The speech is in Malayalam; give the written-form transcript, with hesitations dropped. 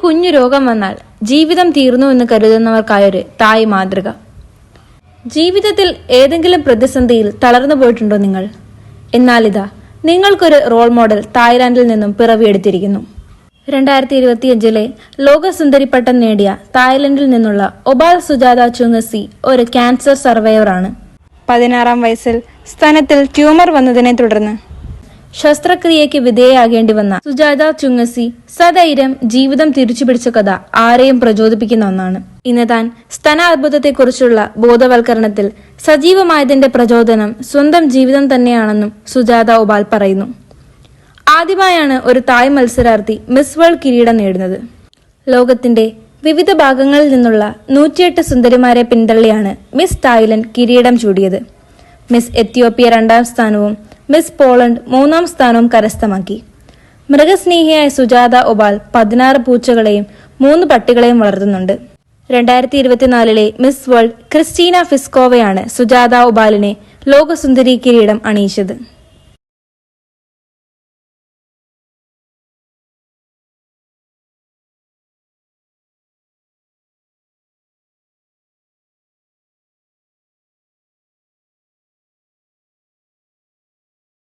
കുഞ്ഞു രോഗം വന്നാൽ ജീവിതം തീർന്നുവെന്ന് കരുതുന്നവർക്കായൊരു തായ് മാതൃക. ജീവിതത്തിൽ ഏതെങ്കിലും പ്രതിസന്ധിയിൽ തളർന്നു പോയിട്ടുണ്ടോ നിങ്ങൾ? എന്നാലിതാ നിങ്ങൾക്കൊരു റോൾ മോഡൽ തായ്ലാന്റിൽ നിന്നും പിറവിയെടുത്തിരിക്കുന്നു. 2025 ലോകസുന്ദരി പട്ടം നേടിയ തായ്ലൻഡിൽ നിന്നുള്ള ഒബാൽ സുജാത ചുങ്ങസി ഒരു ക്യാൻസർ സർവൈവറാണ്. 16-ാം വയസ്സിൽ സ്തനത്തിൽ ട്യൂമർ വന്നതിനെ തുടർന്ന് ശസ്ത്രക്രിയയ്ക്ക് വിധേയയാകേണ്ടി വന്ന സുജാത ചുങ്ങസി സധൈര്യം ജീവിതം തിരിച്ചുപിടിച്ച കഥ ആരെയും പ്രചോദിപ്പിക്കുന്ന ഒന്നാണ്. ഇന്ന് താൻ സ്തനാർബുദത്തെക്കുറിച്ചുള്ള ബോധവൽക്കരണത്തിൽ സജീവമായതിന്റെ പ്രചോദനം സ്വന്തം ജീവിതം തന്നെയാണെന്നും സുജാത ഒബാൽ പറയുന്നു. ആദ്യമായാണ് ഒരു തായ് മത്സരാർത്ഥി മിസ് വേൾഡ് കിരീടം നേടുന്നത്. ലോകത്തിന്റെ വിവിധ ഭാഗങ്ങളിൽ നിന്നുള്ള 108 സുന്ദരിമാരെ പിന്തള്ളിയാണ് മിസ് തായ്ലൻഡ് കിരീടം ചൂടിയത്. മിസ് എത്യോപ്യ 2ാം സ്ഥാനവും മിസ് പോളണ്ട് 3ാം സ്ഥാനവും കരസ്ഥമാക്കി. മൃഗസ്നേഹിയായ സുജാത ഒബാൽ 16 പൂച്ചകളെയും 3 പട്ടികളെയും വളർത്തുന്നുണ്ട്. 2024 മിസ് വേൾഡ് ക്രിസ്റ്റീന ഫിസ്കോവയാണ് സുജാത ഒബാലിനെ ലോകസുന്ദരി കിരീടം അണിയിച്ചത്.